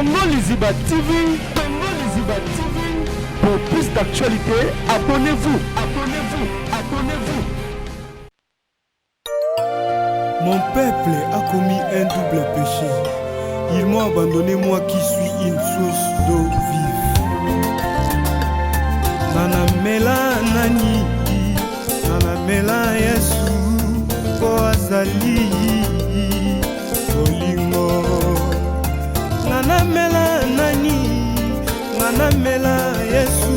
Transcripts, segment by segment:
Congo Liziba TV. Congo Liziba TV. Pour plus d'actualités, abonnez-vous. Abonnez-vous. Abonnez-vous. Mon peuple a commis un double péché. Ils m'ont abandonné, moi qui suis une source d'eau vive. Nanamela nani, nanamela Yesu, Koazali, Olingo. Nanamela nani, nanamela Yesu,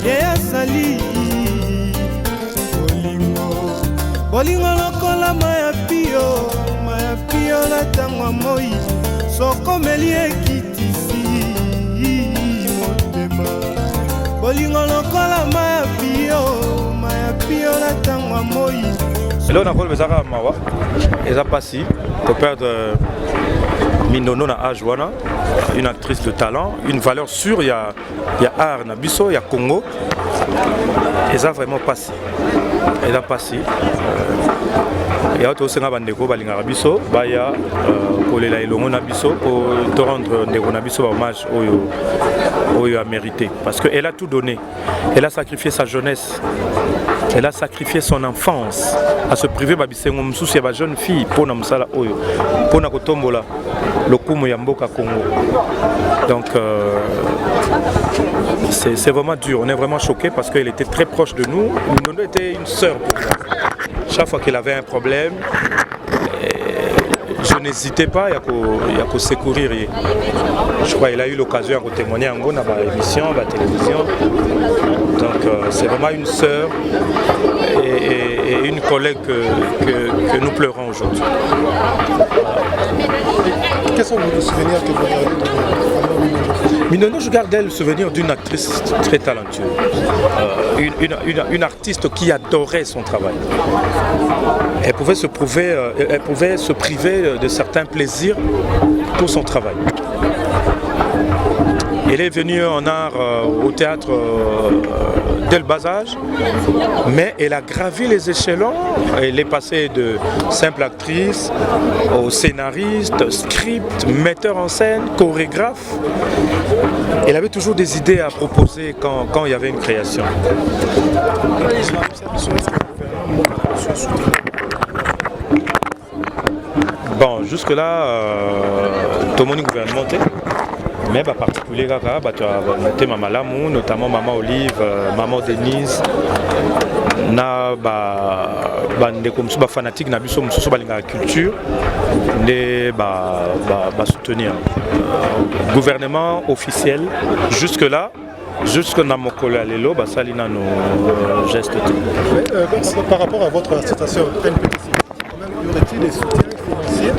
Yeasali, Olingo. Olingo lokola maya pio la tangwa moi, soko meli ekitisi motema. Olingo lokola maya pio la tangwa moi. Là on a volé Bezara Mawa, et ça passe pour perdre Mindono na Ajwana, une actrice de talent, une valeur sûre. Il y a art na biso, il y a Congo, et ça vraiment passé. Elle a passé. Il y a aussi un bandeko balinga biso, baya kolela ilongo na biso pour te rendre ndeko na biso hommage oyo a mérité parce que elle a tout donné. Elle a sacrifié sa jeunesse. Elle a sacrifié son enfance à se priver babisengo mususu ya jeune fille pour na musala oyo pour na kotombola lokumu ya mboka Congo. Donc c'est vraiment dur, on est vraiment choqués parce qu'elle était très proche de nous. Nous était une sœur pour nous. Chaque fois qu'elle avait un problème, je n'hésitais pas à secourir. Je crois qu'elle a eu l'occasion de témoigner en dans ma émission, ma télévision. Donc c'est vraiment une sœur et une collègue que nous pleurons aujourd'hui. Quels sont les souvenirs que vous gardez de Mindono, je garde le souvenir d'une actrice très talentueuse, une artiste qui adorait son travail. Elle pouvait se priver de certains plaisirs pour son travail. Elle est venue en art au théâtre dès le bas âge, mais elle a gravi les échelons. Elle est passée de simple actrice au scénariste, script, metteur en scène, chorégraphe. Elle avait toujours des idées à proposer quand il y avait une création. Bon, jusque-là, tout le monde est gouvernementé. Mais en particulier, tu as Maman Lamou, notamment Maman Olive, Maman Denise, na des fanatiques na biso mususu balinga culture, les soutenir. Gouvernement officiel, jusque-là, jusque dans mon collègue Lelo, ça lina nos gestes. Par rapport à votre association, y aurait-il des soutiens financiers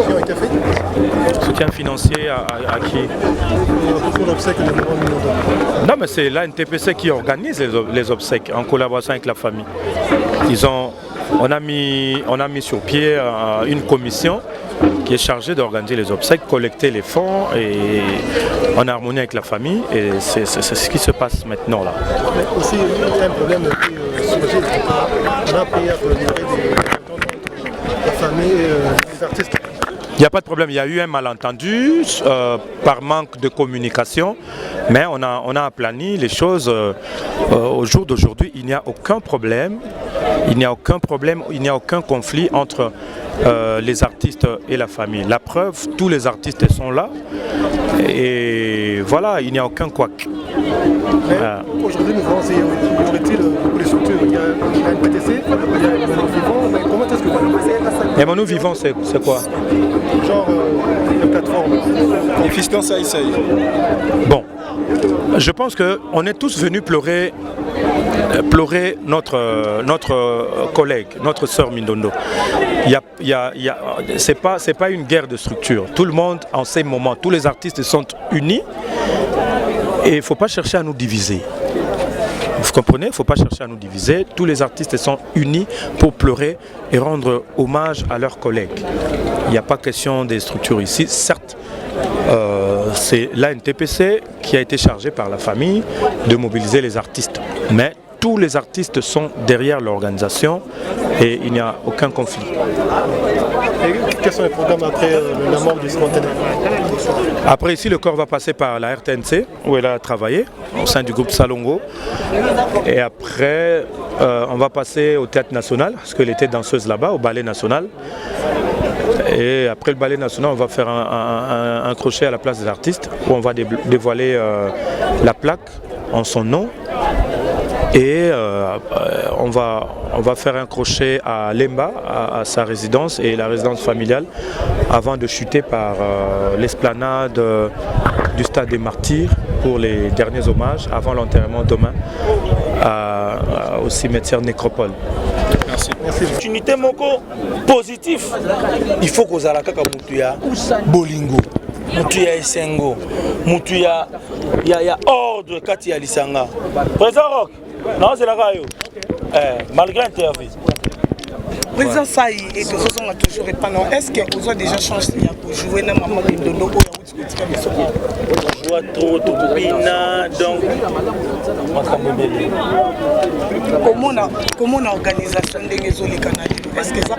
qui ont été faits? Soutien financier à qui? Pour l'obsèque de Maman Mindono. Non, mais c'est l'ANTPC qui organise les obsèques en collaboration avec la famille. On a mis sur pied une commission qui est chargée d'organiser les obsèques, collecter les fonds et en harmonie avec la famille. Et c'est ce qui se passe maintenant là. Mais aussi, il y a un problème qui surgit. On a payé à livrer la famille et les artistes. Il n'y a pas de problème, il y a eu un malentendu par manque de communication, mais on a aplani les choses au jour d'aujourd'hui. Il n'y a aucun problème, il n'y a aucun conflit entre les artistes et la famille. La preuve, tous les artistes sont là et voilà, il n'y a aucun couac. Aujourd'hui, nous voyons, y aurait-il beaucoup de structures? Il y a une PTC, il y a Manou Vivant, mais comment est-ce que vous allez? Et Manou Vivant, c'est quoi? Genre une plateforme. Efficience Aïsaï. Bon, je pense qu'on est tous venus pleurer notre collègue, notre sœur Mindono. C'est pas une guerre de structure. Tout le monde, en ces moments, tous les artistes sont unis et il ne faut pas chercher à nous diviser. Vous comprenez? Il ne faut pas chercher à nous diviser. Tous les artistes sont unis pour pleurer et rendre hommage à leurs collègues. Il n'y a pas question des structures ici. Certes, c'est l'ANTPC qui a été chargé par la famille de mobiliser les artistes. Mais tous les artistes sont derrière l'organisation et il n'y a aucun conflit. Et quels sont les programmes après la mort du spontané? Après ici, le corps va passer par la RTNC où elle a travaillé au sein du groupe Salongo. Et après, on va passer au Théâtre National parce qu'elle était danseuse là-bas, au Ballet National. Et après le Ballet National, on va faire un crochet à la place des artistes où on va dévoiler la plaque en son nom. Et on va faire un crochet à Lemba, à sa résidence et la résidence familiale, avant de chuter par l'esplanade du Stade des Martyrs pour les derniers hommages, avant l'enterrement demain au cimetière Nécropole. Merci. Opportunité moko positif. Il faut que la kaka mutuya bolingo. Mutuya esengo. Mutuya ya ordre kati ya lisanga. Président Rock. Non, c'est la rayo. Malgré l'interview. Président Saï et que ce sont toujours épanoui. Est-ce que vous avez déjà changé pour jouer dans Maman de Logo? Je vois trop de bina donc. Comment l'organisation de canal? Est-ce que ça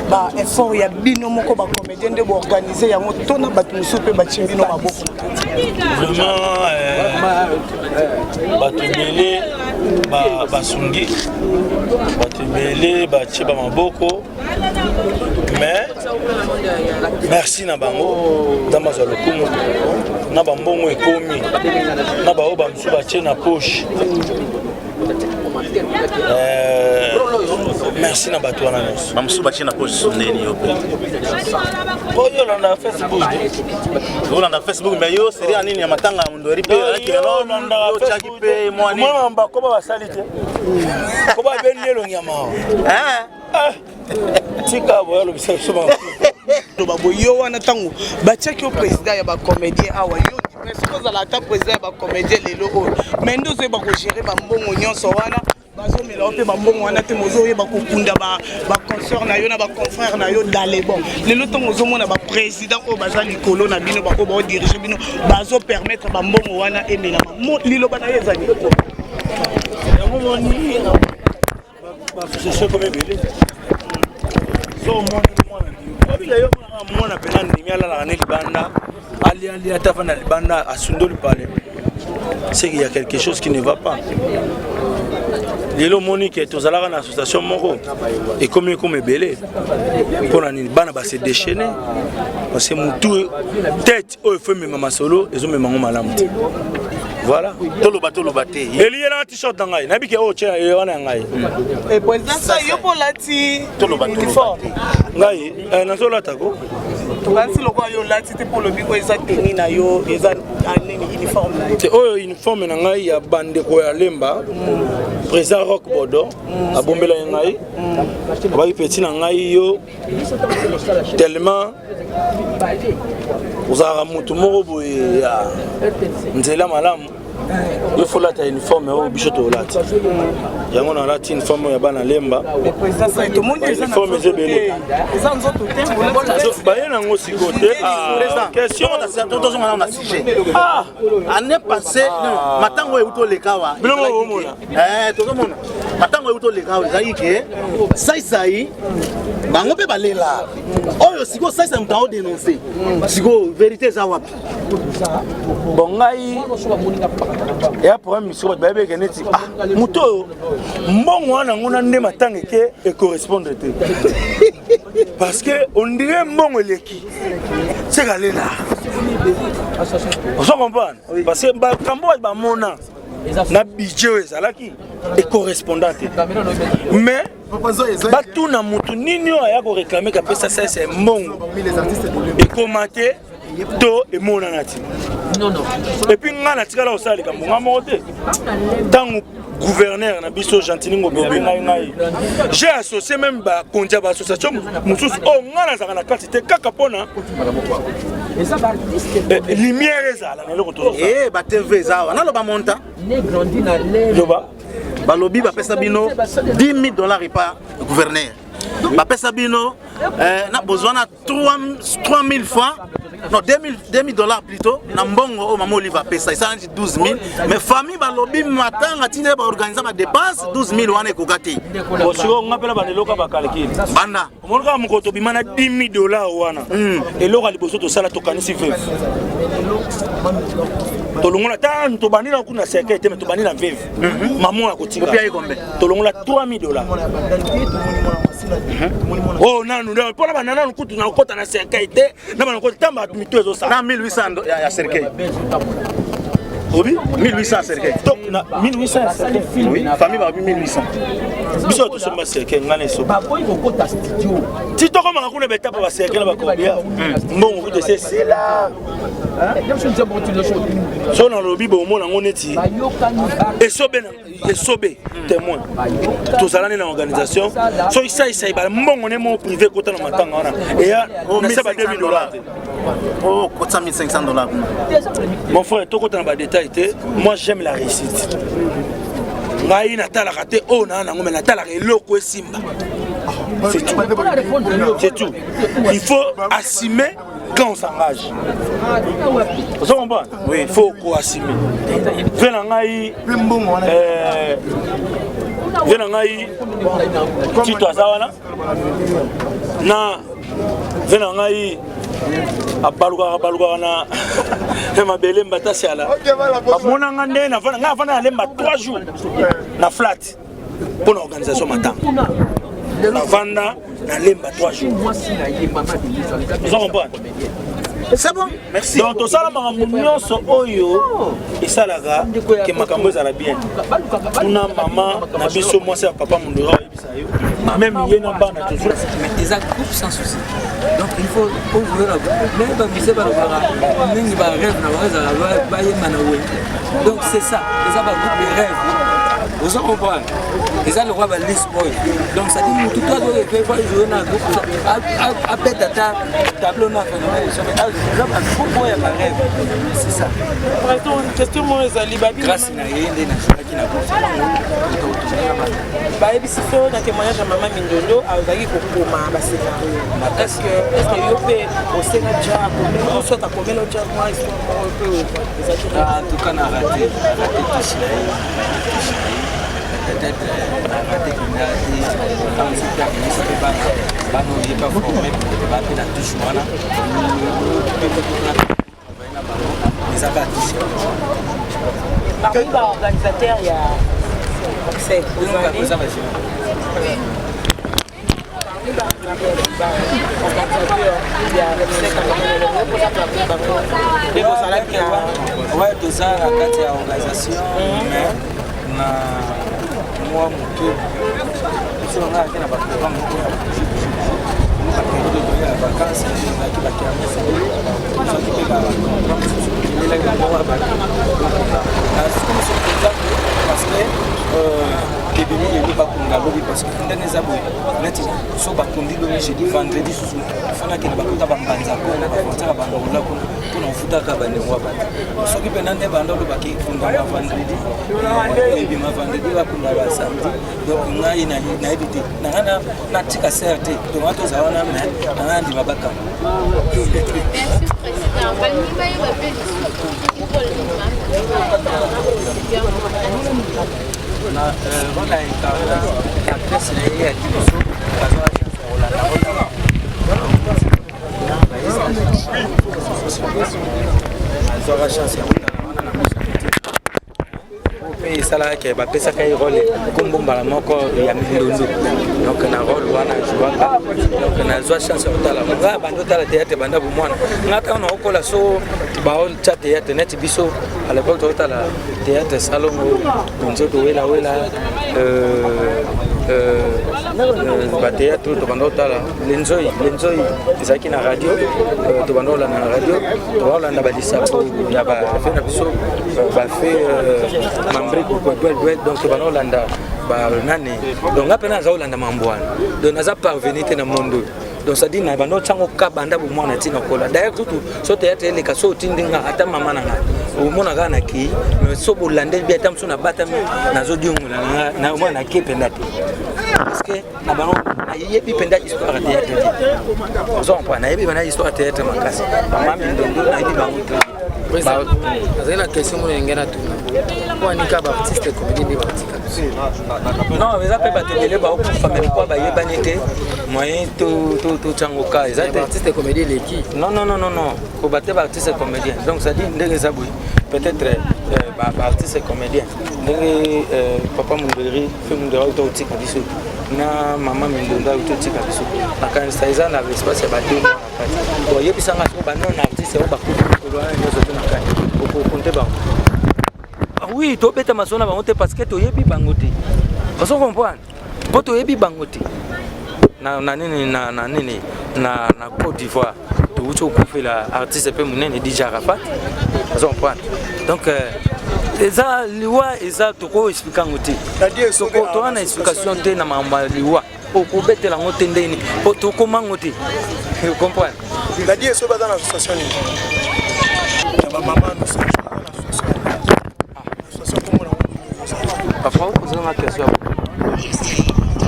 va effort ya bino moko ba comédien de organiser ya moto na ba muso pe ba chimbino maboko? Vraiment batubele basungi batubele bachiba maboko mais merci na bango dans za lokumu na bambongo ekomi na ba oba musu bache na poche. Merci na bato wana nyonso. Bamusu bache na poche sondeni yo. Oyo landa Facebook. Yo landa Facebook mais yo seri anini ya matanga ndori pe yaki no landa Facebook pe mwani. Mwa mba ko ba basalite. Ko ba benelo nyama. Tika boyo lo bisa soba. To babo yo wana tango ba check yo président ya ba comédien awa yo est-ce que vous allez attaquer président ba comédien lelo o mais ndo zo ba ko gérer ba mbongo nyonso wana bazo mela ope ba mbongo wana te mozo ye ba ko kunda ba consort na yo na ba confrère na yo dalé bon lelo tango zo mona ba président o baza likolo na bino ba ko ba diriger bino bazo permettre ba mbongo wana emela mo lilo bana yezani yango moni ba association comme bébé so mwana pena ndimi ala na libanda ali atafa na libanda asundoli pale c'est qu'il y a quelque chose qui ne va pas. Lelo Monique tozalaka na association moko et comme belé pour na bana ba se déchaîner parce que mutu tête o femme mama solo ezo memango malamu. Voilà. Toloba te. Eli yana t-shirt ngai. Nabike o che wana ngai. Et président ça yo pour lati toloba ngai nazola tako. Tokansi loko yo lati te pour le biko eza tenue na yo eza uniforme na yo. C'est oyo uniforme na ngai ya bande ko ya Lemba. Président Rock Bodo abombela ngai. Ba petit na ngai yo tellement uzara mutu moko boye ya nzela malamu il faut la uniforme au bichoto lati yango na lati uniforme ya bana Lemba le président ça tout le monde est uniforme ezebele eza nzoto te ba yena ngo sikote question tozo ngana na sujet année passée matango euto lekawa bilongo bomona tozo mona matango euto lekawa ezaki ke sai bango pe balela oyo siko sai mutao dénoncer siko vérité eza wapi bon ngai ya problème misiko babe keneti muto mbongo wana ngona nde matanga ke e correspondre te parce que on dirait mbongo leki c'est galela on se comprend parce que ba kambo ba mona na budget ezalaki e correspondant mais batuna mutu nini aya ko réclamer ka pesa ça c'est mbongo et commenter to et mon anati non et puis ngana tikala osali ka mbonga mote tangu gouverneur na biso Gentilingo ngai j'ai associé même ba konja ba association mususu o ngana zaka na kati te kaka pona lumière ezala na loko to ba TV zawa na loba monta né grandi na loba ba lobby ba pesa bino $10,000 par gouverneur ba pesa bino na besoin na 3000 francs non 2000 dollars plutôt na mbongo o mama Olive apesa ça 12 000 mais famille balobi matanga tine ba organiser ba dépense 12 000 wana ekokati osiko ngapela bandeloka bakalkile banda omolka mokoto bimana 10 000 dollars wana eloko liboso tosala tokanisi veve tolongola tan tobandi na kuna cercle te mais tobandi na veve maman ya kotika tolongola 3 000 dollars oh nanu ndio pona banana nkutu na kota na cercle te na bana kota tamba mito ezo sa na 1800 ya cercle obi 1800 cercle donc na 1800 cercle oui famille ba 1800 biso to sema cercle ngana so ba ko kota studio ti to ko maka kuna beta pa cercle ba ko bia mbongo ku de c'est là so na lobi bo mona ngoneti esobe témoin tozalani na organisation so isa ba mbongo ne mo privé kota na matanga wana et ya na seba 2000 dollars oh kota 1500 dollars mon frère to kota na ba détail te moi j'aime la réussite ngai natala kate o na nango mais natala eloko esimba c'est tout il faut assumer quand on s'engage. Vous comprenez? Oui, il faut qu'on assume. Venangai Tito Azawana na venangai abaluka na mabele mbata siala bamona ngande na vana lemba 3 jours na flat pour l'organisation matin na vanda na lemba 3 jours. Vous comprenez? C'est bon, merci. Donc tout ça là nyonso oyo esalaga ke makambo ezala bien. Tuna mama na biso mwasi ya papa Mundura oyebisa yo. Même yena bana toujours mais des groupes sans souci. Donc il faut ouvrir la groupe. Même pas viser par le même va rêve na va yema na we. Donc c'est ça, les aba groupe de rêve. Vous comprenez? Et ça le roi va liste boy. Donc ça dit tout toi doit faire jouer dans groupe à pète à tableau na phénomène. C'est ça. Question moi ezali babi grâce na yende na shaki na bosa. Ba ebisi fo na témoignage ya maman Mindondo azali kokoma ba scénario. Est-ce que yo pe au Sénégal on soit à combien de gens moi histoire un peu en tout cas na raté tout ça. Peut-être raté quand c'est pas que c'est pas non il pas formé pour battre la touche voilà. Les abattus. Parmi les organisateurs, il y a c'est ouais, tout ça, la carte organisation, mais moi, mon si on a un programme, parce que so bakundi lo jeudi vendredi susu fana ke bakuta bambanza ko na bakuta bangola ko na ufuta ka bane mwa ba so ki pena ne bando lo baki funda ba vendredi et ma vendredi ba kunda ba samedi donc ngai na edite na tika certe to mato zawana me na ndi mabaka na voilà la presse est et ça là qui va passer quand il rôle comme bon bala moko ya Mindondo donc na rôle wana jouanga donc na zo chance otala nga bando tala théâtre banda bu mwana ngata na okola so ba ol chat théâtre net biso à l'époque otala théâtre Salomo nzoto wela ba théâtre to bando tala lenzoi ezaki na radio to bando la na radio to wala na ba disapo ya ba fait na biso ba fait mambre ko donc banolanda ba nani donc apena za olanda mambwana donc naza parvenir te na mondo donc ça dit na bando chango ka banda bu mona tina kola d'ailleurs tout so théâtre les ka so tindinga ata mama nanga o mona ga na ki mais so bolande bi atam so na batami na zo diongola na mona ke pendati parce que na bano na yebi pendati histoire de théâtre so on na yebi bana histoire de théâtre makasi mama mindondo na yebi bango Vous la question de l'engagement tout. Pourquoi n'y a pas d'artiste comédien de non, mais ça peut pas te mêler pour même quoi bah y banité moyen tout changoka ils artiste comédien les qui non pour battre artiste comédien donc ça dit ndenge ça boui peut-être artiste comédien ndenge papa Munderi fait Munderi auto tika biso na maman Mindonda auto tika biso na quand ça ils en avait espace ba 2 mois après bon yebi sanga ko ba non artiste ba ko loin nyoso tuna kai pour compter ba oui to beta masona ba monter parce que to yebi bangote on se comprend pour to yebi bangote na Côte d'Ivoire to ucho ko fait la artiste pe munene DJ Arafat on se comprend donc eza liwa eza to ko expliquer ngote so ko to na explication te na mama liwa o ko betela ngote ndeni po to ko mangote vous comprenez la die so bazana association ni ba mama no so parfois vous posez une question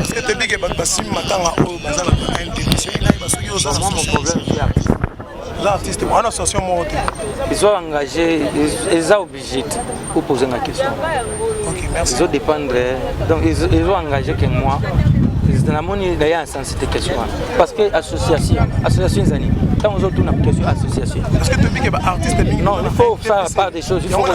est-ce que tu dis que basim matanga o bazana na interdiction ina ba soki oza mon problème c'est l'artiste en association mo ils sont engagés ils sont obligés pour poser une question. OK, merci. Ils sont dépendre donc ils ont engagé que moi c'est la monnaie d'ailleurs sensibilité question parce que association zani quand on tourne une question association est-ce que tu dis que artiste non il faut faire part des choses il faut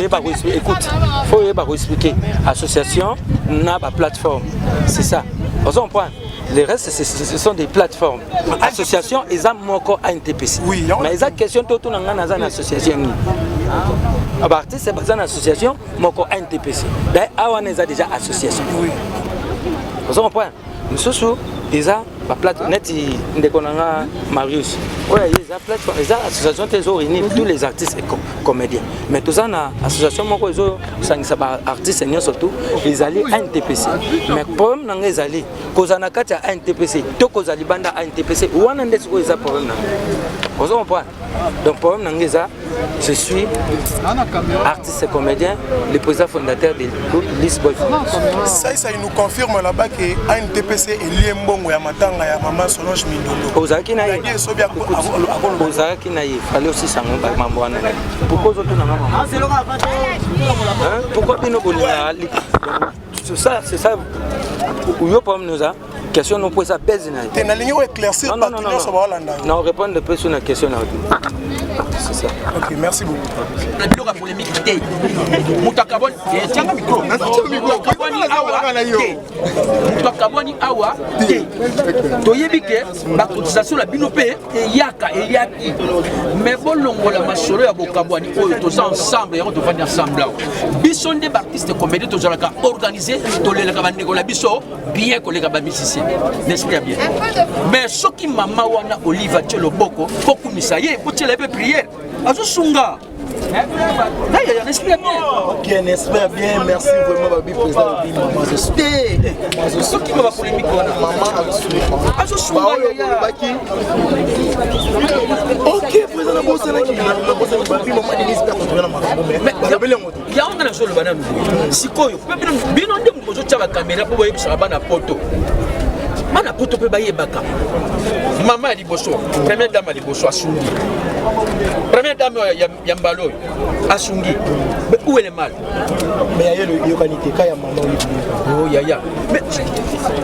écoute il faut expliquer association n'a pas plateforme c'est ça on comprend les restes ce sont des plateformes association ils ont moko ANTPC mais ils ont question tout na ngana za association ni abartiste c'est pas une association moko ANTPC d'ailleurs awana ils ont déjà association oui on comprend nous déjà la plateforme net ndekonanga Marius ouais ils ont plateforme ils ont association ils ont réuni tous les artistes et comédiens mais tout ça na association moko ils ont sangisa ba artistes et surtout ils allaient à NTPC mais problème nanga ils allaient kozana kati ya NTPC to kozali banda à NTPC wana ndesiko ils ont problème on comprend donc problème nanga je suis artiste et comédien le président fondateur de groupe Lisboy ça il nous confirme là-bas que ANTPC est lié mbongo ya matanga ya maman Solange Mindondo ozaki na ye ozaki na ye fallait aussi sango mambo wana pourquoi autres na maman pourquoi bino bolinga c'est ça uyo problème nous a question nous pose ça baise na te na ligne éclaircir pas tout ça va landa non répondre peu sur la question là c'est ça OK merci beaucoup la biloka polémique té mutakaboni tianga micro mutakaboni awa té toyebi ke ba cotisation la bino pe yaka eyaki mais bolongo la masolo ya bokabwani oyo to ensemble ya to fanya ensemble biso nde artiste comédie to zalaka organiser to lelaka ba ndeko la biso bien ko leka ba musicien n'est-ce pas bien mais soki mama wana Oliva Tcheloboko beaucoup misaye po tchela pe prière azo sunga n'est-ce pas bien OK n'est-ce pas bien merci vraiment babi président bi maman je soki ba polémique wana maman azo sunga ya baki OK président bosana ki na bosana babi maman Denise ta kontrola makambo mais ya on na solo bana sikoyo bino nde mbozo tcha ba caméra po boyebisa bana poto mana poto pe baye baka maman ali boso première dame ali boso asungi première dame ya mbalo asungi mais où est le mal mais ya le yokanité ka ya maman oh ya mais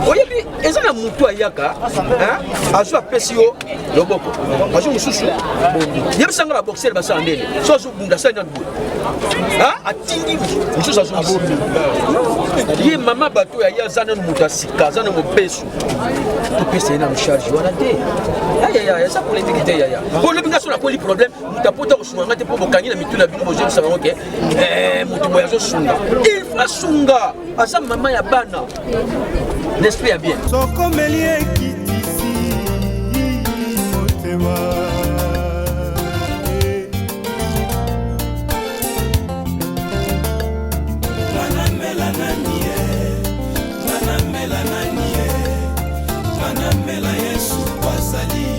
oyebi ezana mutu ayaka hein azu apesio loboko azu mususu yebisanga ba boxer basala ndele so azu bunda sa ndandu hein atindi mususu azu ye mama bato ya zana mutu asika zana mopesu to pesa ina charge wana te ya ça politique te ya pour le binga sur la poli problème mutu apota ko sunga te po bokangi na mituna bino boje ça va OK mutu boya zo sunga il faut sunga asa mama ya bana l'esprit est bien sokomelie kitisi motema Yesu kwa sali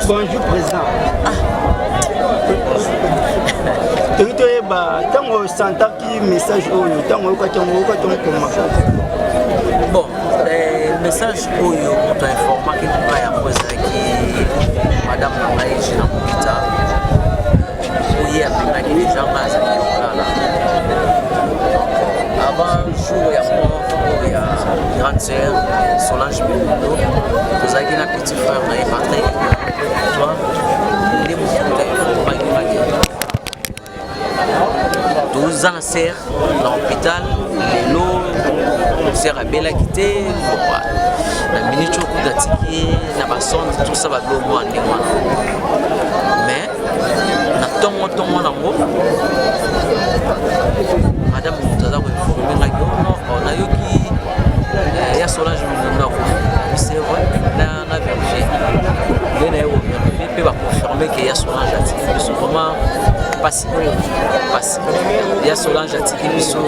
Bonjour président. Tango santaki message oyo tango bon message oyo moto informa ke kuna ya kozaki madame Nangaye Gina Mokita oye apengaki déjà ngazaki yokolala avant jour ya mort ya grande sœur Solange Milundo tozalaki na petit frère na ye Patrick toi nde mosuta informaki ngaki 12 ans sœur dans l'hôpital lelo sœur abelaki te na minute okuta tiki na basonde tout ça bablomo ande wana mais na tongo nango madame moto aza koinforme ngaki nayoki ya Solange Milundo c'est vrai na vérifie nde na ye ovérifie mpe baconfirme ke ya Solange atiki biso vraiment pasi ya Solange atiki biso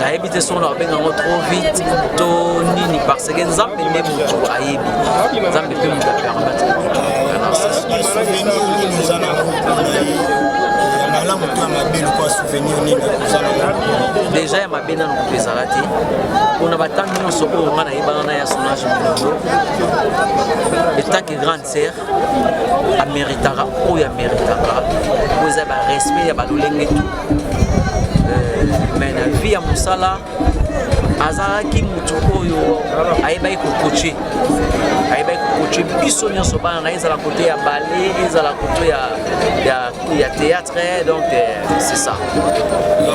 nayebi te soki na babengango trop vite to nini parce que nzambe nde motu ayebi nzambe mpe motu apermettre déjà ya mabe nano kopesaka te mpona batanga nyonso oyo nga nayebana na ya Solange Milundo etanke grande sœur ameritaka oyo ameritaka po eza barespect ya balolenge tu mais na vie ya mosala azalaki motu oyo ayebaki kokoche biso nyonso bana na ezala kote ya ballet ezala kote ya théâtre donc c'est ça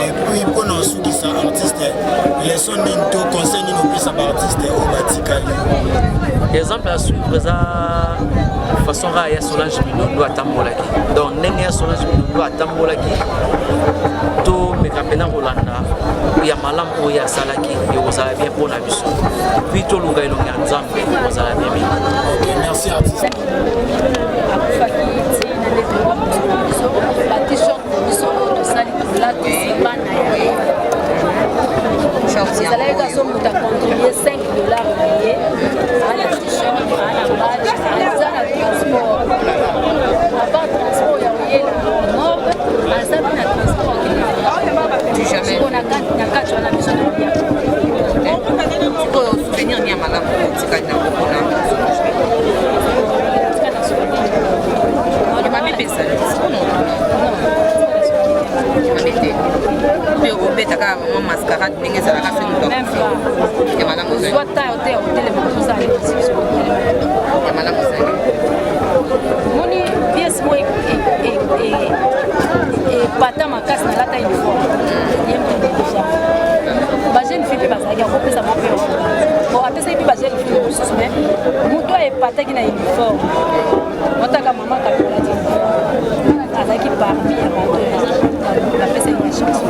et puis mpona osukisa artiste leso nini to conseil nini opesa baartiste oyo batikali exemple ya suivre eza façon rare ya Solange Milundo atambolaki donc ndenge ya Solange Milundo atambolaki to mekapena kolanda ya malamu oyo asalaki ekozala bien mpona biso puis toluka elongi ya nzambe ekozala bien bien. Merci artiste. ezalaki kaso moto acontribue 5 $, na ye ana t-shirt ana badge aza na transport apart transport ya oyela nord aza mpe na transport akendeko na kati wana biso tolia sikoyo souvenir ni ya malamu otikali na kokona mabe pesa mabete mpe obetaka mwa mascarade ndenge ezalaka se moto ya malamu ya malamu zali moni pièce mo epata makasi nalata uniforme ye mpe deja bajeune fille mpe bazalaki akopesa mape bon apesaki mpe bajeune fille mosusu mais moto epataki na uniforme otaka mama kapolaki azalaki parmi ya bato bapesaki na chance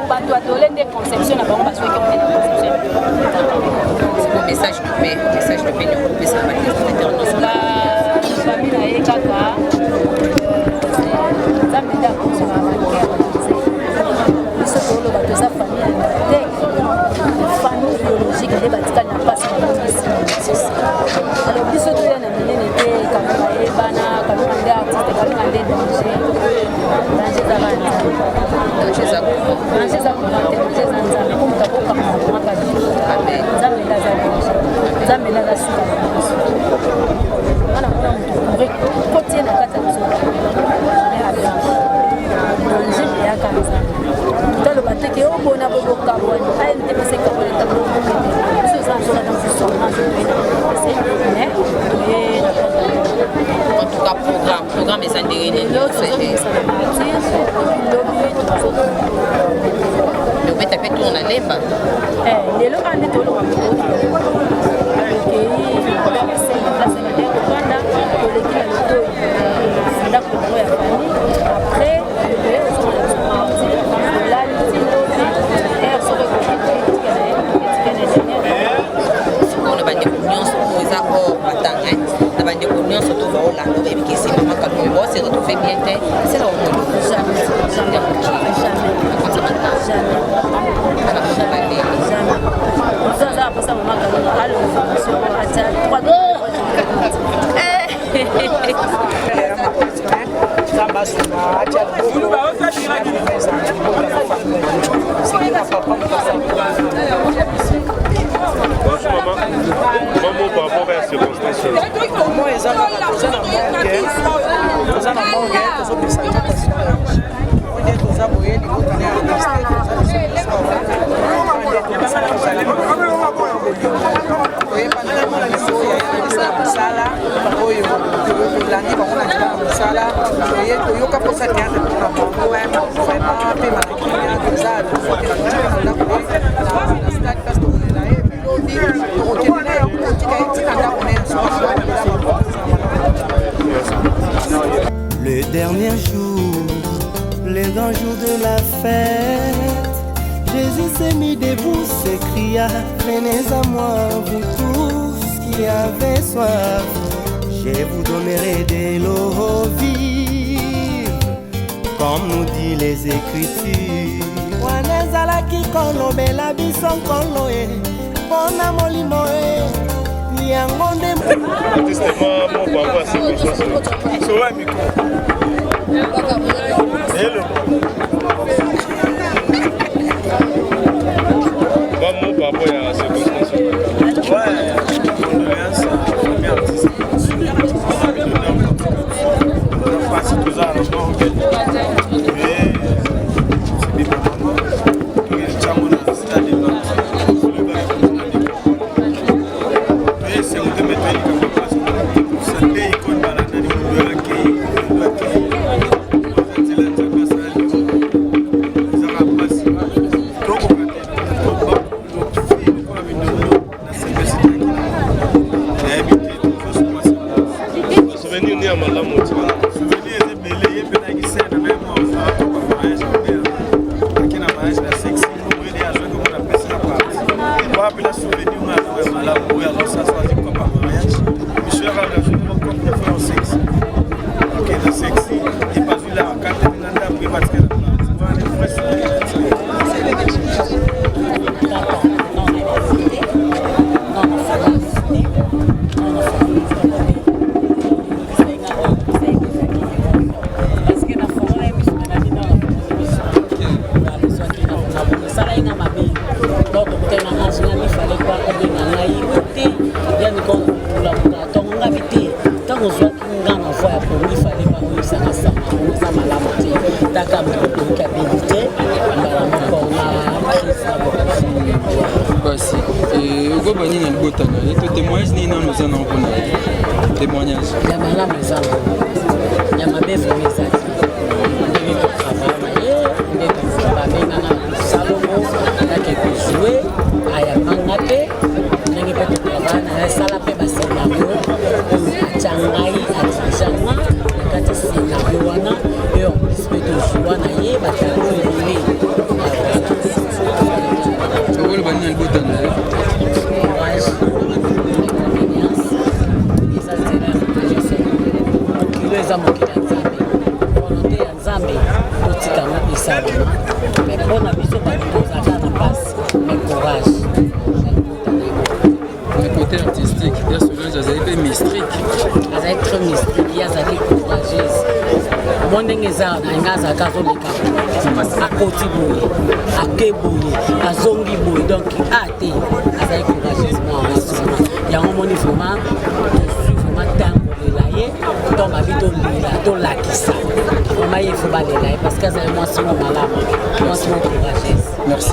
bato adole nde conception na bango basoki ote na conception message de paix nyokopesa bami na ye kaka nzambe nde akozwa biso tooloba toza famille te famille biologique nde batikali na mpasi alors biso toya na minene te kalonga ye bana kalonga nde artiste kalonga nde danger eza bana danger eza komate danger eza nzambe po moto akokanga komaka nzambe nde aza danger nzambe nde aza suka na biso wana mona moto kotie na kati ya biso danger eyaka nzambe taloba teke obona bobokabwani aye nte pese kabwani tabookende biso eza nzola dans jusomage mais toye na en tout cas programme eza ndenge nini obeta mpe tour na lemba lelo ande tolonga kovanda koleki na lotoi ndako nango ya famille après olali tinobi er soko sikoyo bandeko nyonso oyo eza or batanga na bandeko nyonso to baolanda bayebiki esimba makambo bose retrouve bien te sela omondo aza apesa mama kalonga alonga Comment par rapport à la circonstance? mosala oyo tolandi bango na nzela ya mosala toyoka mposa teatre mpona bango vraiment mpe malakimia toza ndako na stade place tokolela ye bilodi tokokende na yango totika ye tika ndako na ye Le dernier jour, le grand jour de la fête, Jésus s'est mis debout, s'écria, venez à moi, vous tous qui avez soif, je vous donnerai de l'eau vive, comme nous dit les Écritures. Wanezalaki kolobela biso nkolo e, pona molimo e, yango nde Vamos para apoyar a circunstância. Condoléances à la première artiste. Face tous à la mort. Mais c'est bien maman. Il y a chamona stade de Nantes. Mais c'est un de mes pays comme place. Sunday icône balade ni de la kei. Merci.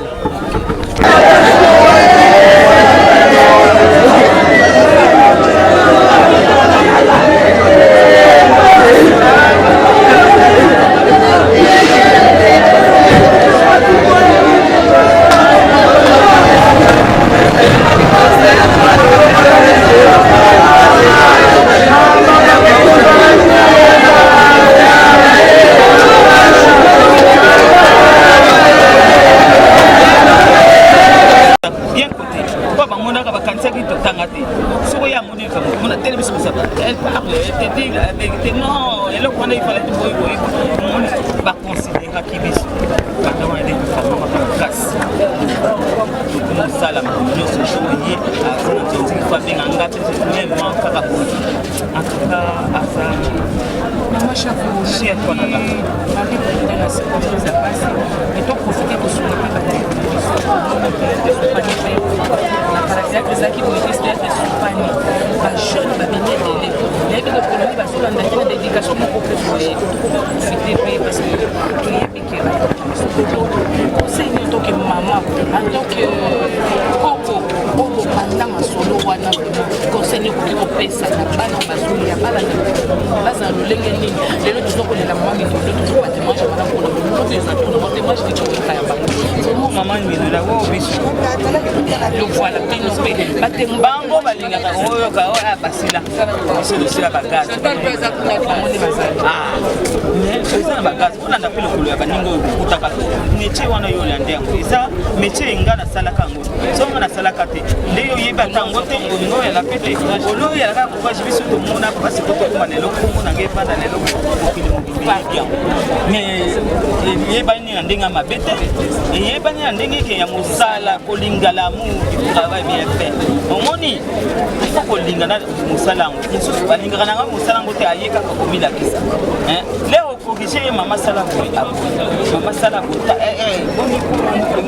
na parasiaque ezalaki boyekesiter esopani bajeune babini edele nayebi ke colonie bazolandaki na dédication moko mpe boye tokoprofite mpe parce que toyebi ke conseil nio toke mama en tant que koko oyo banda masolo wana conseil nio koki kopesa na bana bazolia bazala lolenge nini lelo tozokolela mama minolo tozo batémoignage bana mpona moto eza tona batémoignage nikokoka ya bango mama minolo oyo biso voilà bino mpe batembango balingaka oyoka oyo basila biso bagazi eza na bagazi olanda mpe lokolo ya baninga oyo kokutaka métier wana yo olanda yango eza métier enga nasalaka yango so nga nasalaka te nde yo oyebi ata yango te olinga oyala pe te oloyalaka courage biso tomona mpasi po tokoma lelo kombo nanga evanda lelo mokili mokili yango mais eyebani nini na ndenge ya mabe te eyebani na ndenge ke ya mosala kolinga l'amour du travail bien fait omoni ifo kolinga na mosala yango mosusu balingaka nanga mosala yango te aye kaka komilakisa lero okorige ye mama sala boye mama sala bota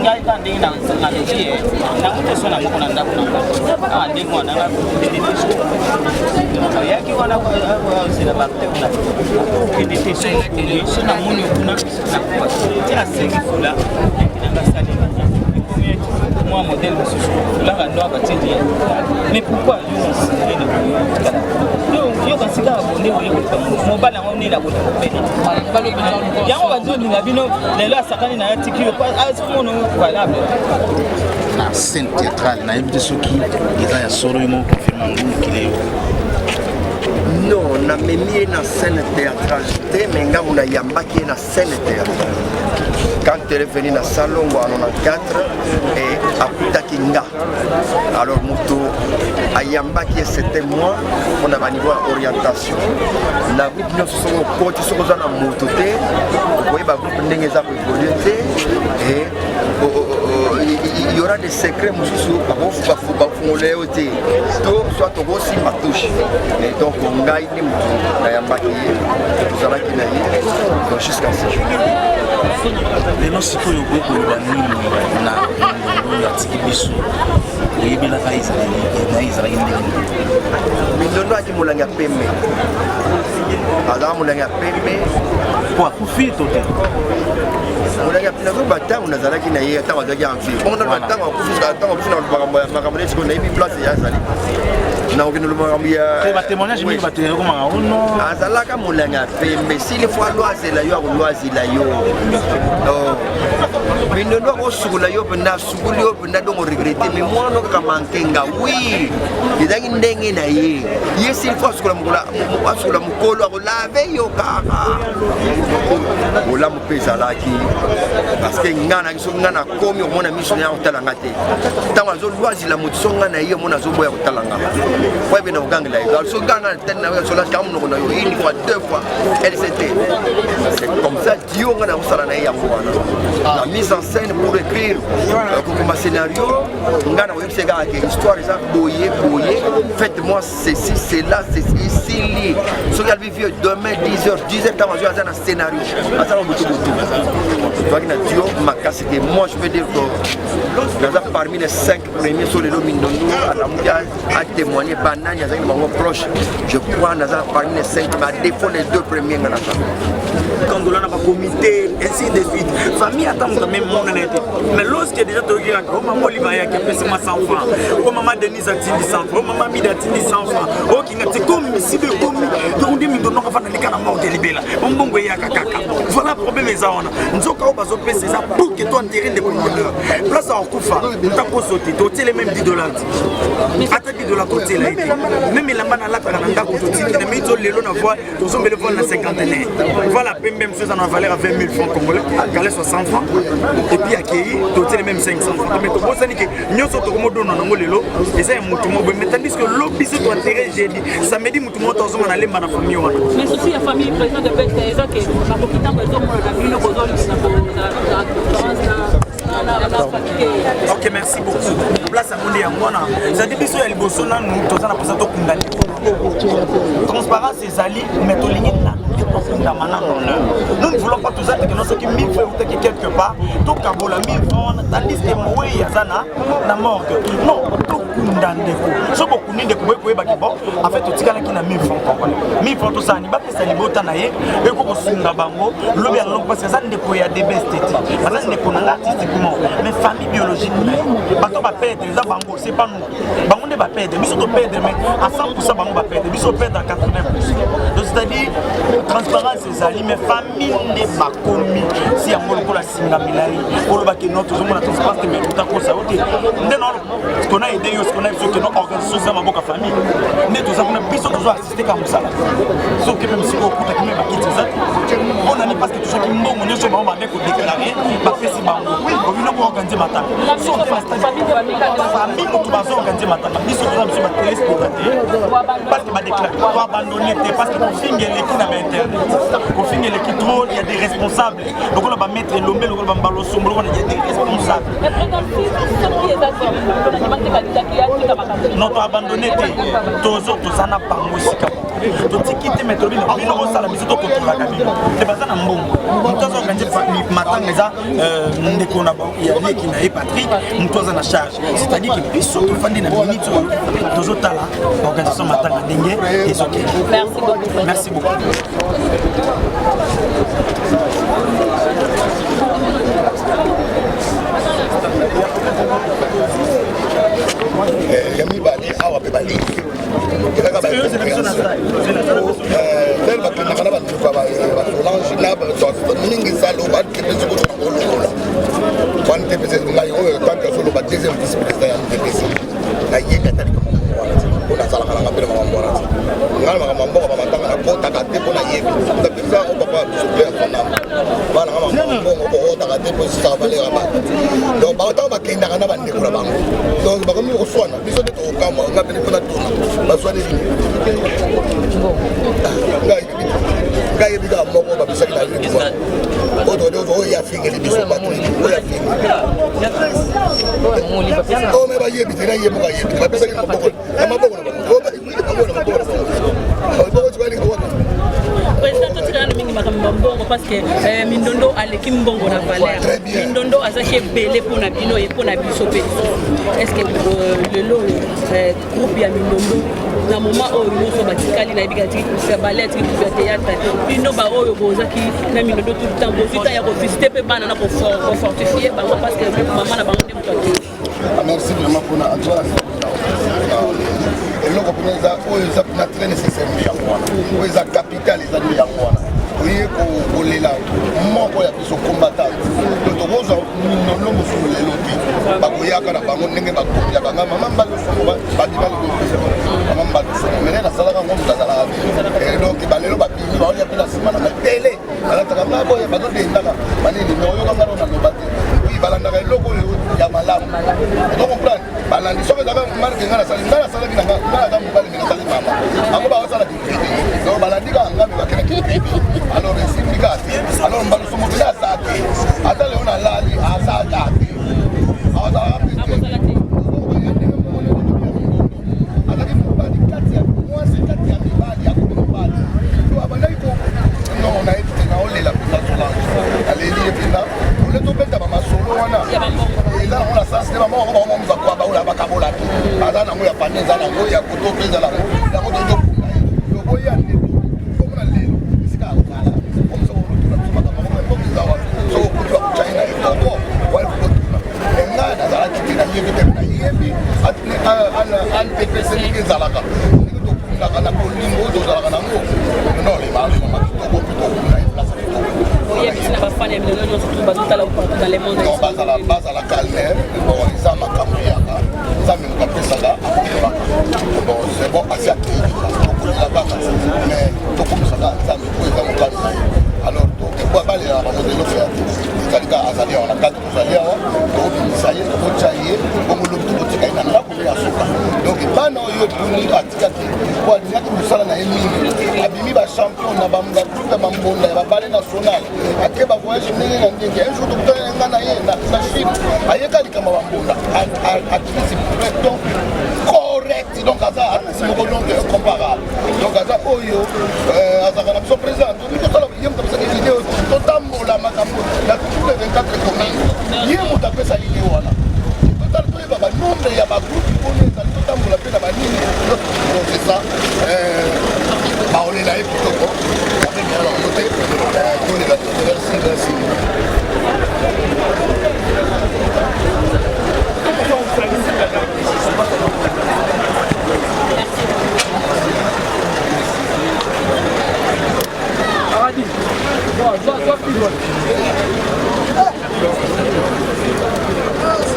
ngai ka ndenge nalobi ye nango te so na moko na ndako nanga ndenge wana nanga oyaki wana osela batena okende te so namoni okuna nakuba te nasengi fula nanga sali moi modèle monsieur là on doit bâtir mais pourquoi yo kasika abonné mo bala ngoni la bote yango bazoni na bino lelo asakani na yatiki yo asimono valable na scène théâtrale na yebite soki eza ya solo mo confirme ngikile non na memi na scène théâtrale te mais ngamu na yambaki na scène théâtrale quand elle est venue dans salon en 94 et à Putakinga. Alors Moutou Ayamba qui c'était moi, on a un niveau d'orientation. La groupe nous sommes côté sur la Moutoté, vous voyez le groupe Nengeza évolué et il y aura des secrets Moussou, soit au aussi ma touche. Et donc on gagne les Moutou Ayamba qui est jusqu'à ce jour. lelo sikoyo okoyeba nini na ndondo ya tiki biso oyebelaka ezalaki ndenge mindondo aki molanga pembe azala molanga pembe po akufi to te molanga pembe nazo batango nazalaki na ye ntango azalaki envi bongo batango akufi na makambo neti sikoyo nayebi place ya azali nakokende lomakambo ya batémoignage mingi bato ekomaka ono azalaka molanga pembe sili fo alwazela yo akolwazela yo mindondo akosukula yo mpenza asukuli yo mpenza dongo regrete mais mwana okaka mankenga wi ezalaki ndenge na ye ye sili fo asukula mokolo akolave yo kaka olamu mpe ezalaki parceke nga naki soki nga nakomi omona miso na ya kotalanga te ntango azolwazela moto so nga na ye omona azoboya kotalanga po ebe na kogangela ye so nga nga tene na solaka monoko na yo une fois deux fois LCT c'est comme ça dio nga na kosala na ye yango wana la mise en scène pour écrire kokoma scénario nga na koyebisa kaka ke histoire eza boye boye faites-moi ceci cela ceci sili soki alobi vieux demain 10h ntango azwi aza na scénario azala motu motu toaki na dio makasi ke moi je veux dire que naza parmi les 5 premiers so lelo mindondo alamuki atémoigner banani azalaki na bango proche je crois naza parmi les 5 mais à défaut les 2 premiers nga naza quand on a un comité ainsi de suite famille attend quand même mon honnêteté mais lorsque déjà tu regardes oh maman Olivia qui a payé 100 francs oh maman Denise a 100 francs oh maman Mida a 100 francs oh qui n'a comme si de comme donc dit mindondo ka fana likana mort délibéla on bongo ya kaka voilà problème les on nzoka o bazo pesa ça pour que toi enterrer des commandeurs place à kufa nta ko sauter to tele même $10 ata $10 côté là même la bana la kana ndako to tiki na mito lelo na voix to zombele voix na 50 voilà même chose en valeur à 20 000 francs congolais calé 60 francs et puis accueilli to tele même 500 francs mais to bosani que nyoso to komodo na ngo lelo et ça mutu mo mais tandis que lobby se to enterrer jeudi samedi mutu mo to zoma na lemba na famille wana mais aussi la famille président de PTZ que la population besoin na bino kozoli ok, merci beaucoup. Place à mon lien, moi, ça dit que les Bosona, nous, tous en a pour ça, tout condamné. Transparence, c'est Ali, mais tout ligné là. Nous ne voulons pas tout ça, que nous sommes 1000 francs ou quelque part, tout cabola 1000 francs, tandis que moi, Yazana, la mort. Non, tout Kundandeko. Ce beaucoup de Koué Bakibo, en fait, tout ce qui a 1000 francs. 1000 francs, tout ça, il n'y a pas de Salibotanaye, et qu'on se bango, le bien long, parce que ça n'est pas des bestes, ça n'est pas artistiquement, mais famille biologique. Parce qu'on va perdre, les bango, c'est pas nous. Bango ne va perdre, mais surtout perdre, mais à 100% bango va perdre, mais surtout perdre à 80%. Donc c'est-à-dire, transparence, c'est ça, mais famille n'est pas commis. Si on veut la singamilari, on va que notre zone la transparence, mais tout à coup ça, ok. Ce qu'on a aidé, ce qu'on a fait, que nos organisations, ça m'a beaucoup famille. Mais tout ça, on a besoin de assister comme ça. Sauf que même si on compte avec mes quitter ça, on a mis parce que tout ça qui m'ont mon yeux, on m'a déclaré, ma fesse est bango. Oui, on vient pour organiser ma table. Si on fait la famille, on va organiser ma table. Ils sont là, monsieur, ma téléspectateur, parce qu'il m'a déclaré, on va abandonner, parce que pour finir l'équipe n'a pas internet. Pour finir l'équipe trop, il y a des responsables. Donc on va mettre l'homme, on va ballon sur il y a des responsables. Non, tu as abandonné, tous autres, ça n'a pas moussika. Tu quittes mais tu as mis le salaire, mais tu as contre la cabine. Tu vas dans un bon. Tu as organisé matin, mais ça, il y a des qui n'a pas Patrick, tu as en charge. C'est-à-dire que puis surtout, tu as des minutes, tous autres là, l'organisation matin a dingue et c'est ok. Merci beaucoup. Merci beaucoup. Yami Bali, Awa Bali. parce que Mindondo a l'équipe Mbongo na valeur. Mindondo a ça qui est belé pour Nabino et pour Nabiso. Est-ce que le lot groupe ya Mindondo na moment où nous sommes batikali na bigati c'est ballet qui fait théâtre bino ba oyo bozaki na Mindondo tout le temps bozita ya ko visiter pe bana na ko fortifier bango parce que maman na bango ndemto. Merci vraiment pour la joie. Et loko pesa oyo ça na très nécessaire ya mwana. Oyo za capital za ya mwana. Oyo ko lela moko ya biso combattant. To boza no mo sulu lelo ti. Ba ko yaka na bango ndenge ba ko ya banga mama mbalo so ba di balo. Mama mbalo so mena na sala ka ngomza sala. Et donc ba lelo ba bini ba ya pela simana na tele. Ala ta kama boya ba do de ndaka. Manini no yo ka ngaro na lobate. Oui balanda ka loko ya malamu. Donc comprendre. Balandi so ka marque ngana sala ki na ngana da mobali ngana sala mama. Ako ba sala ki. Donc balandi ka ngami ba kena ki. Alors les syndicats, alors mbalo somo bila sake. Ata leo na lali asaka. Ata 24 communes ye moto apesa ligne wana total toyeba banombre ya bagroupe oyo ezali totambola mpe na banini c'est ça baolela ye kitoko ape bien alors note tolela merci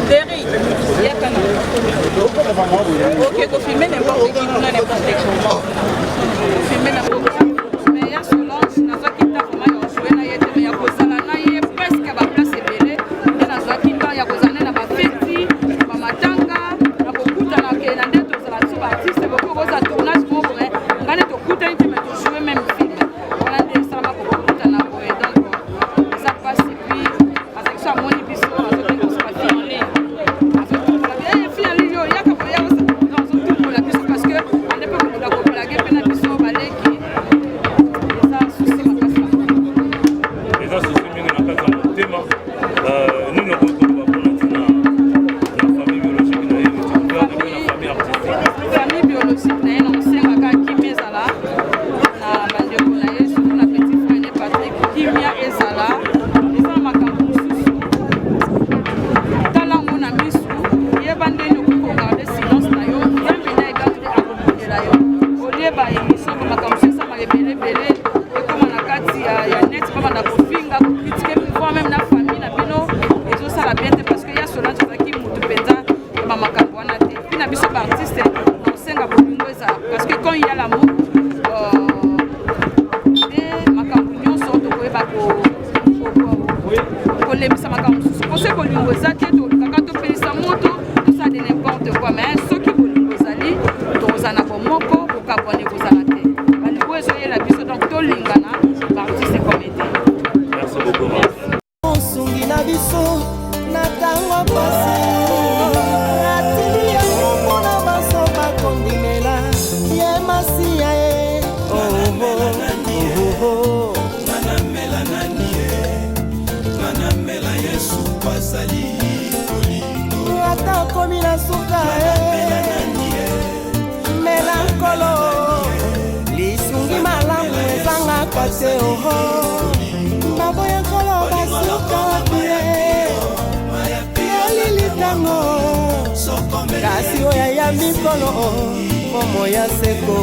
Derry, il y a quand même. Ok, vous filmez n'importe qui, nous n'importe qui. Filmez n'importe qui. Mais il y a Solange, dans ce qui t'a vraiment joué, il y a Kozala, il y a presque à la place ébélée. Il y a dans ce qui t'a, il y a Kozala, il y a Feti, il y a Matanga, il y a beaucoup de gens qui ont des artistes, c'est beaucoup de tournage pour vous. On a des coups de mais tu joues même film. On a des salama pour beaucoup de gens. Donc, ça passe et puis, avec ça, mon épisode, kasi oya ya mikolo momo ya seko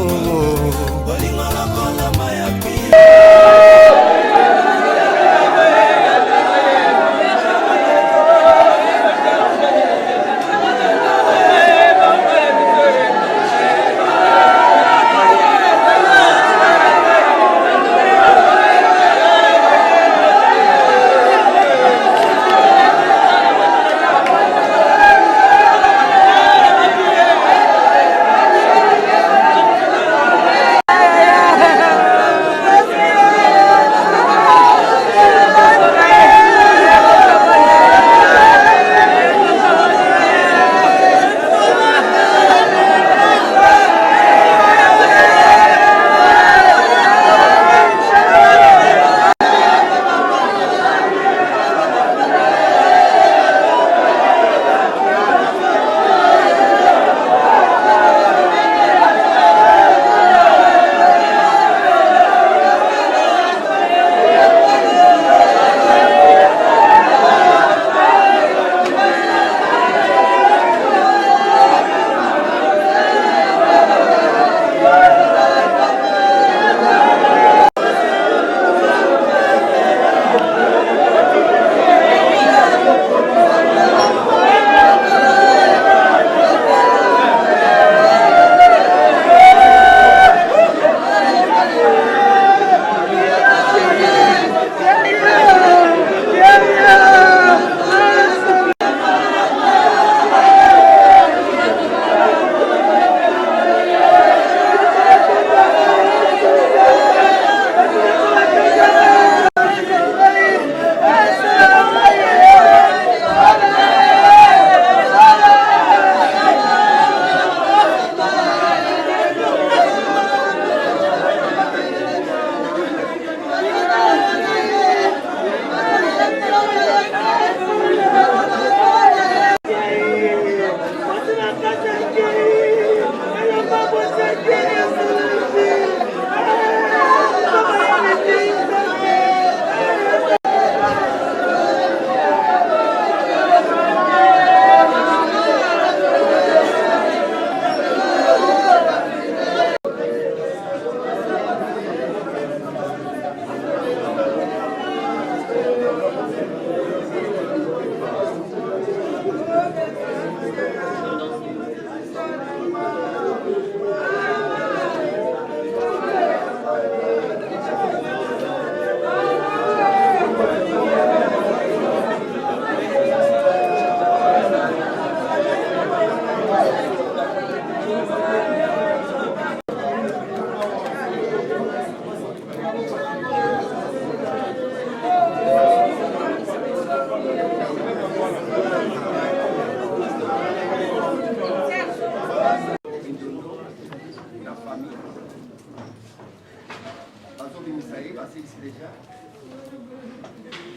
déjà.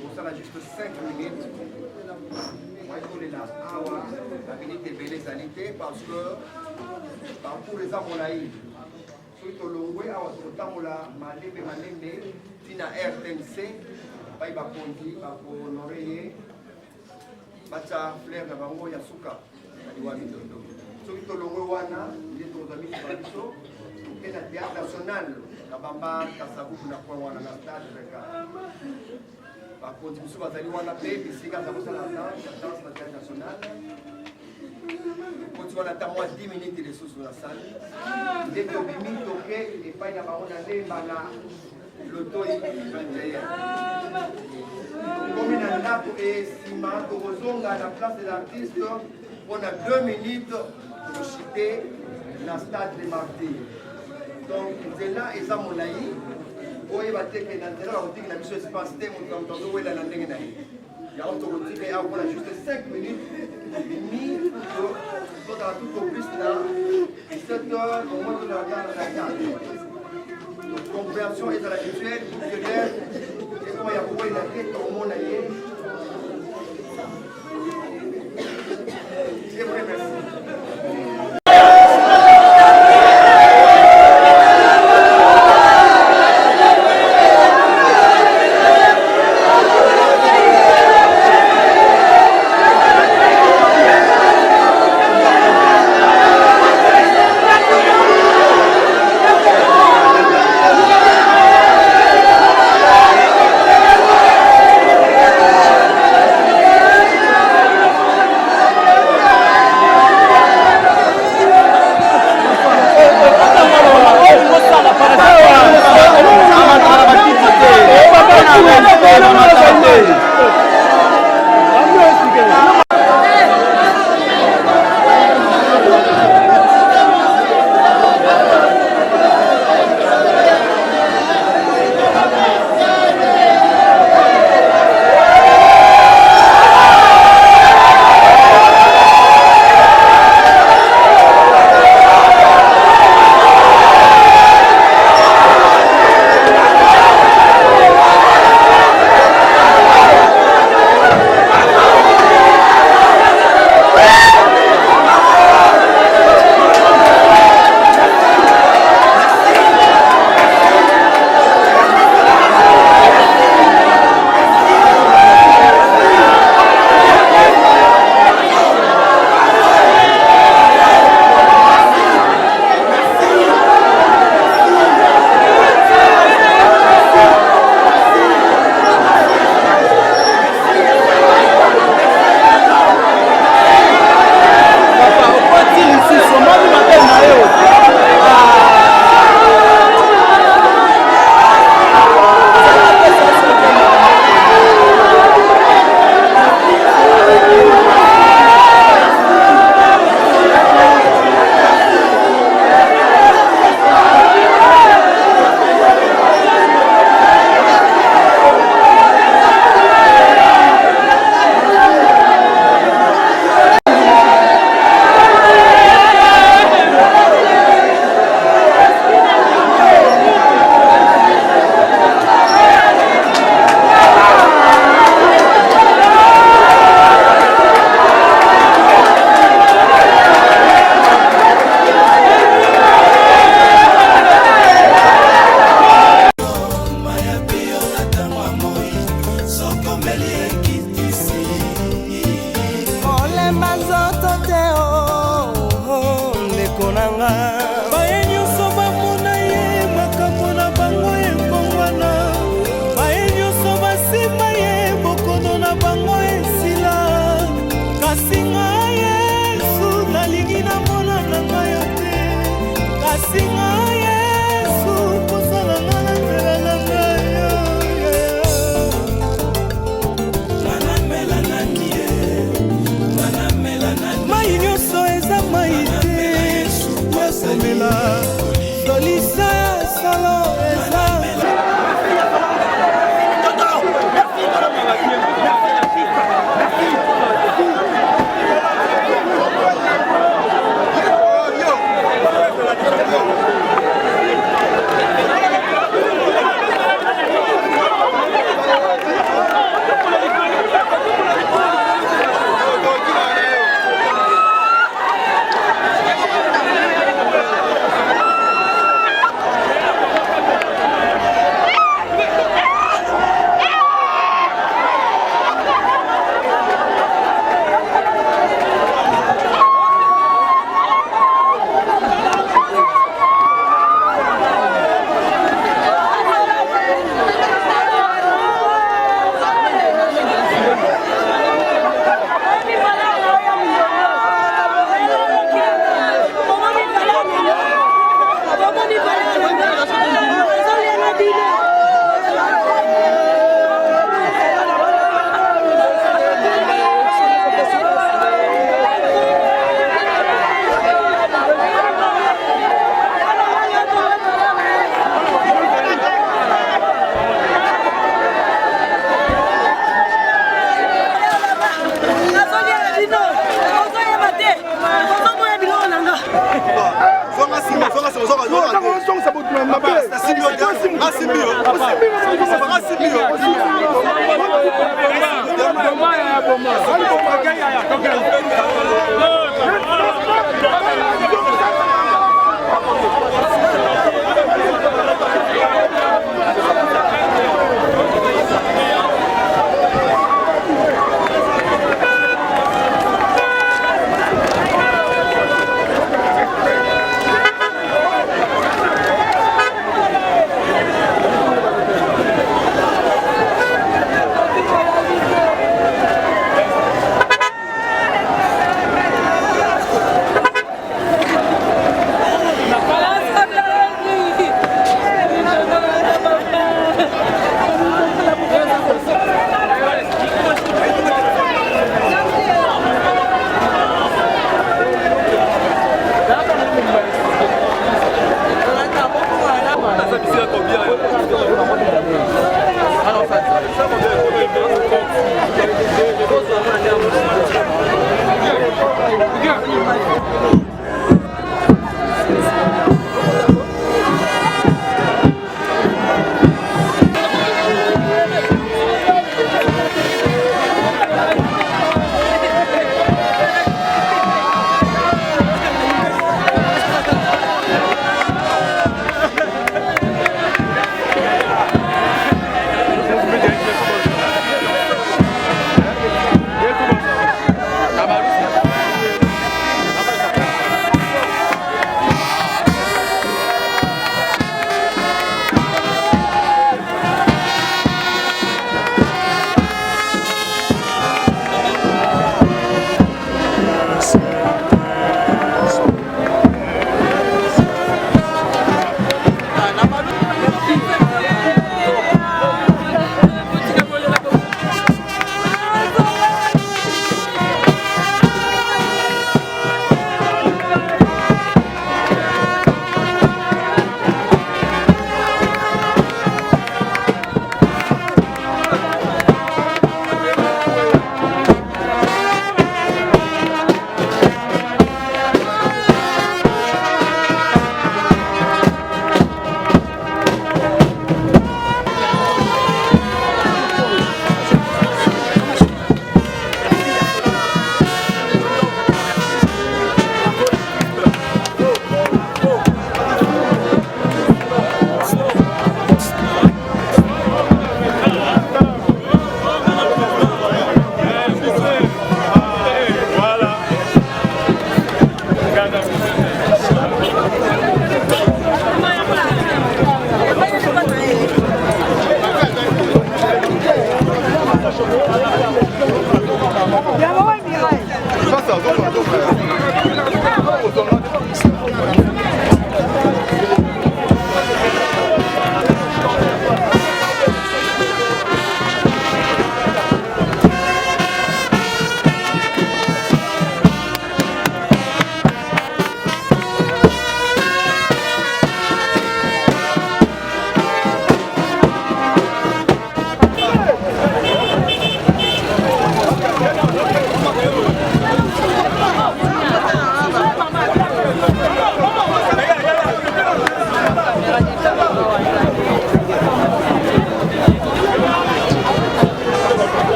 Donc ça a juste 5 minutes. Moi, je voulais là, la minute est belle sanité parce que parcours les amonaïs. Surtout le Longwe, à la Malembe, Tina RTNC, il va conduire, pour honorer, Bacha Flair, la Bango Yasuka, surtout le Longwe Wana, il est aux amis de Baliso, et la théâtre national, la Bamba, Kassabou, la Poiwana, la Stade, par contre, nous sommes allés à la paix, puis c'est quand ça va la danse nationale. Quand tu vas attendre 10 minutes de ressources dans la salle, dès que tu as toqué, et pas y avoir le taux est 21. Comme il y a là pour estimer, tu à la place de l'artiste, on a 2 minutes pour citer la stade des martyrs. Donc, c'est là, et ça, mon aïe. Il va dire que la mission est passée, on va la il y a juste 5 minutes, demi, pour tout au plus là, 17 heures, au moins de la carte. Donc, conversion est à l'habituelle, et comment il y a beaucoup de la tête au monde ailleurs. C'est vrai, merci.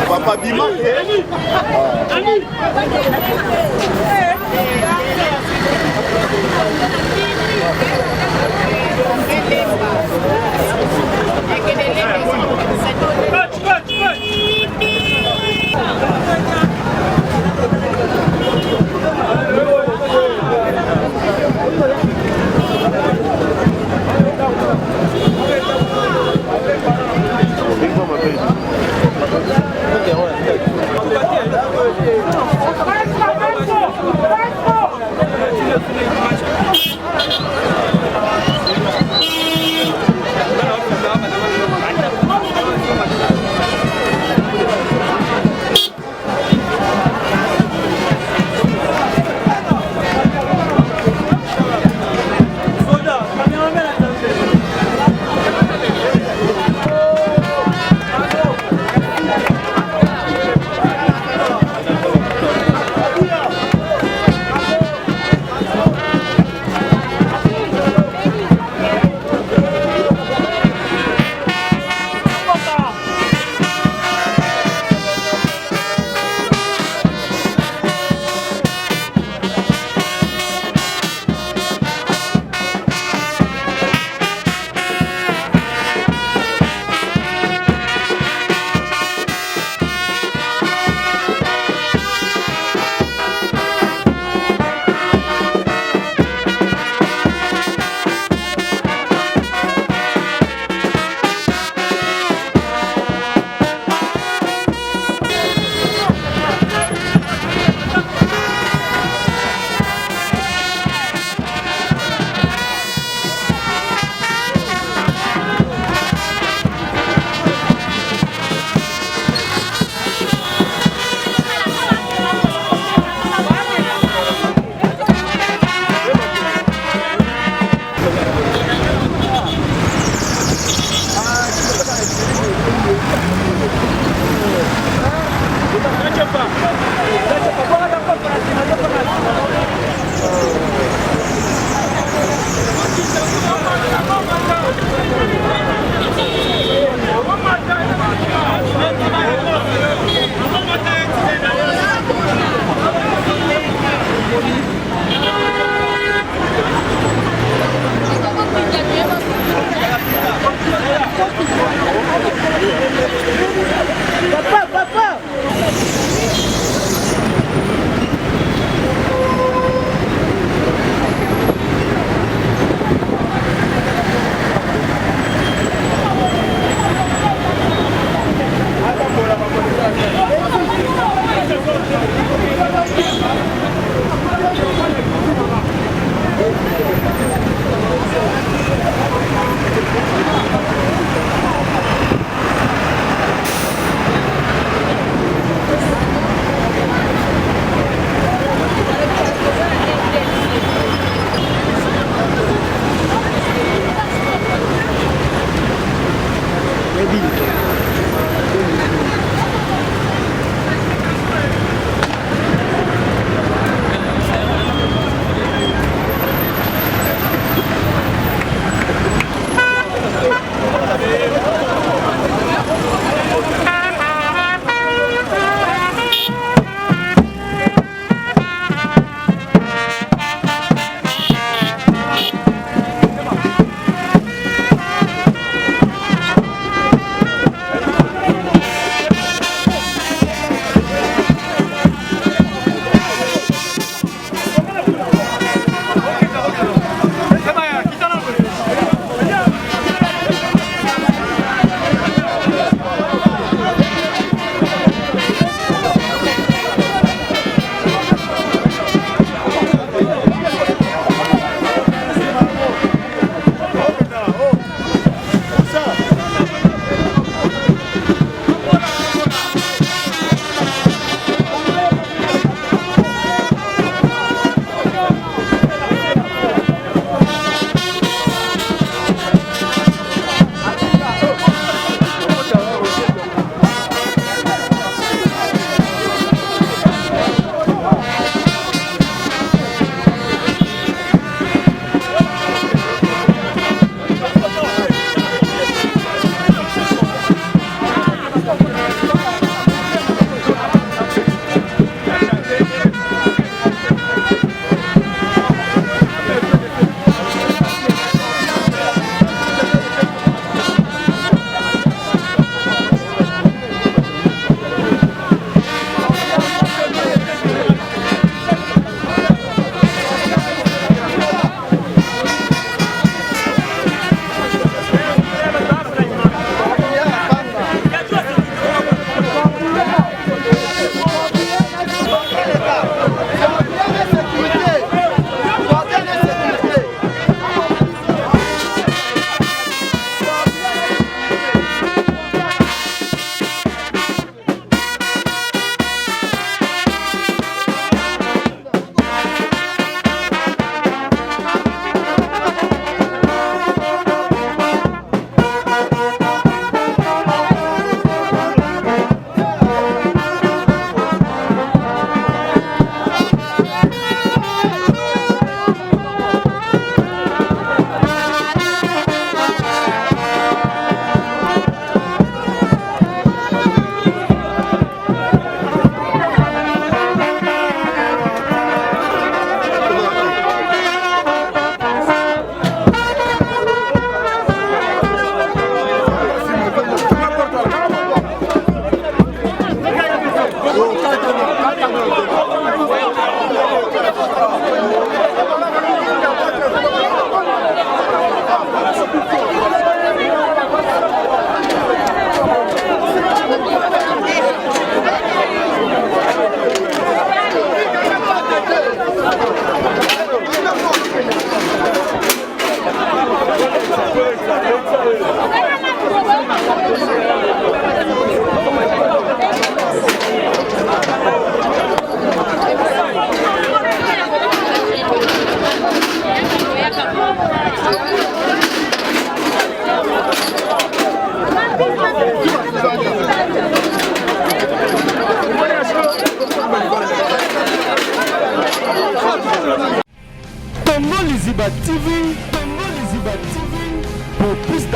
Papa Bima.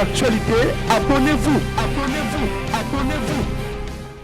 d'actualité, abonnez-vous.